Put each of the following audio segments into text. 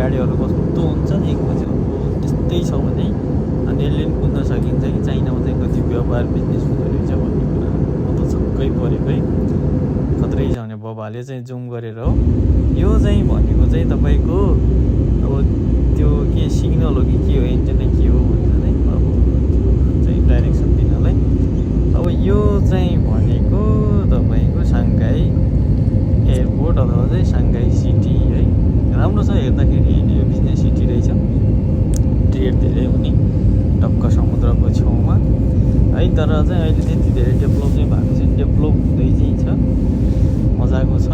गाडीहरू कस्तो हुन्छ नि खोजेको त्यस्तै छ भने अनि यसले पनि बुझ्न सकिन्छ कि चाइनामा चाहिँ कति व्यापार बिजनेस हुँदो रहेछ भन्ने कुरा म त छक्कै परेको है खत्रै छ भने बाबाले चाहिँ जुम गरेर हो यो चाहिँ भनेको चाहिँ तपाईँको अब त्यो के सिग्नल हो कि के हो एन्टेना के हो भन्छ चाहिँ अब त्यो चाहिँ डाइरेक्सन दिनलाई अब यो चाहिँ भनेको तपाईँको साङ्घाई एयरपोर्ट अथवा चाहिँ साङ्घाई सिटी है राम्रो छ हेर्दाखेरि होइन यो बिजनेस सिटी रहेछ ट्रेड धेरै हुने टक्क समुद्रको छेउमा है तर चाहिँ अहिले त्यति धेरै डेभलप चाहिँ भएको छैन डेभलप हुँदै चाहिँ छ मजाको छ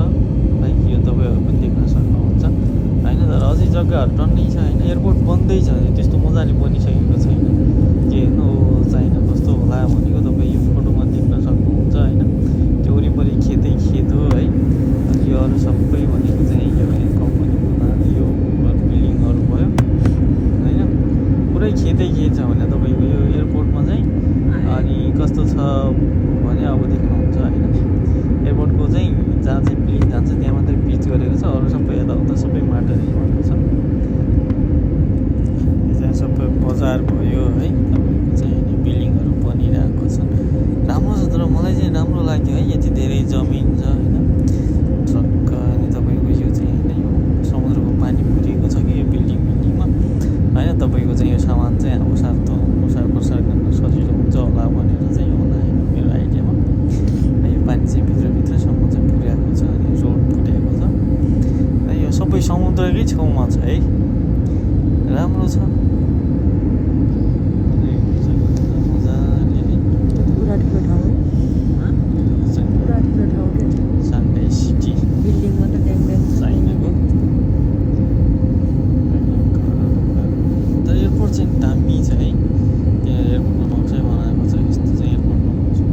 है यो तपाईँहरू पनि देख्न सक्नुहुन्छ होइन तर अझै जग्गाहरू टन्नै छ होइन एयरपोर्ट बन्दै छ त्यस्तो मजाले बनिसकेको छैन के हेर्नु चाइना कस्तो होला भनेको तपाईँ यो फोटोमा देख्न सक्नुहुन्छ होइन त्यो वरिपरि खेतै खेत हो है अनि यो अरू सबै भनेको चाहिँ यो कम्पनीको नाम यो बिल्डिङहरू भयो होइन पुरै खेतै खेत छ भने तपाईँको यो एयरपोर्टमा चाहिँ अनि कस्तो छ भने अब देख्नुहुन्छ होइन एयरपोर्टको चाहिँ जहाँ चाहिँ प्लेन जान्छ त्यहाँ मात्रै पिच गरेको छ अरू सबै यताउता सबै माटोले भएको छ यो चाहिँ सबै बजार भयो है तपाईँको चाहिँ बिल्डिङहरू बनिरहेको छ राम्रो छ तर मलाई चाहिँ राम्रो लाग्यो है यति धेरै जमिन छ होइन ट्रक्क अनि तपाईँको यो चाहिँ होइन यो समुद्रको पानी पुगेको छ कि यो बिल्डिङमा होइन तपाईँको चाहिँ यो सामान चाहिँ अब ओसार प्रसार गर्न सजिलो हुन्छ होला भनेर चाहिँ होला होइन मेरो आइडियामा यो पानी चाहिँ भित्रसम्म चाहिँ पुर्याएको छ अनि रोड पुर्याएको छ र यो सबै समुद्रकै छेउमा छ है राम्रो छ साङ्घाई सिटी चाइनाको तर एयरपोर्ट चाहिँ दामी छ है त्यहाँ एयरपोर्टमा नक्सै बनाएको छ यस्तो चाहिँ एयरपोर्टमा बनाउँछु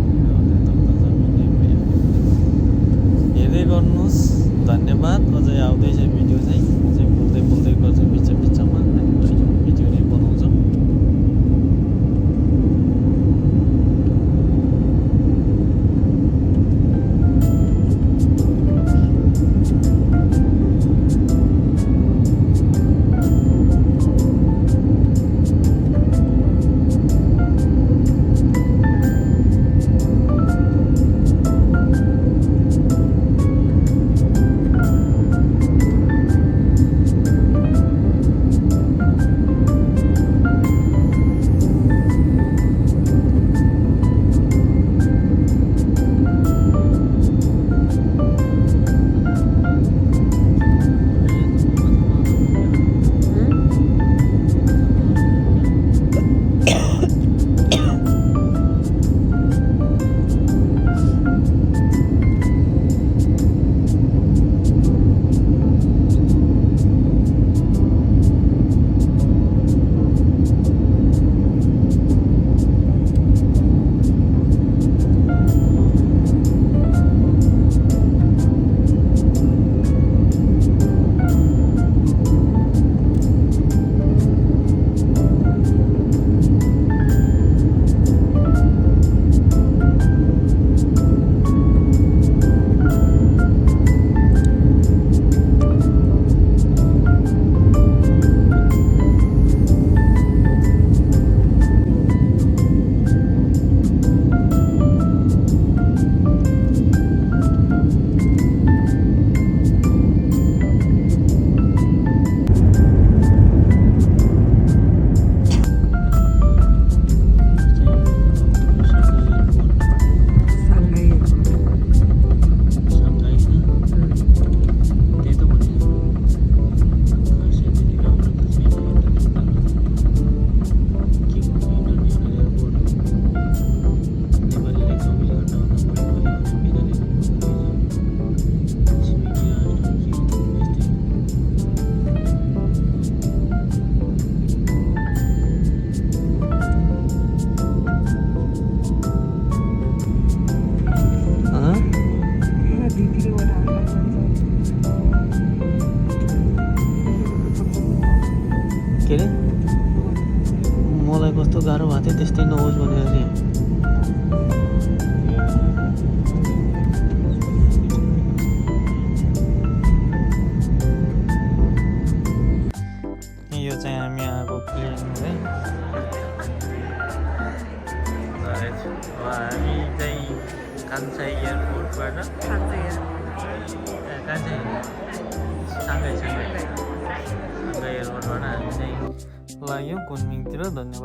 हेर्दै गर्नुहोस् धन्यवाद अझै आउँदैछ भिडियो चाहिँ म चाहिँ बोल्दै गर्छु बिचमा भिडियो नै बनाउँछु के अरे मलाई कस्तो गाह्रो भएको थियो त्यस्तै नहोस् भनेर चाहिँ चाहिँ हामी आएको प्लेन है हामी चाहिँ कान्छा एयरपोर्टबाट साङ्घाई एयरपोर्टबाट हामी चाहिँ लाग्यौँ कुनमिङतिर। धन्यवाद।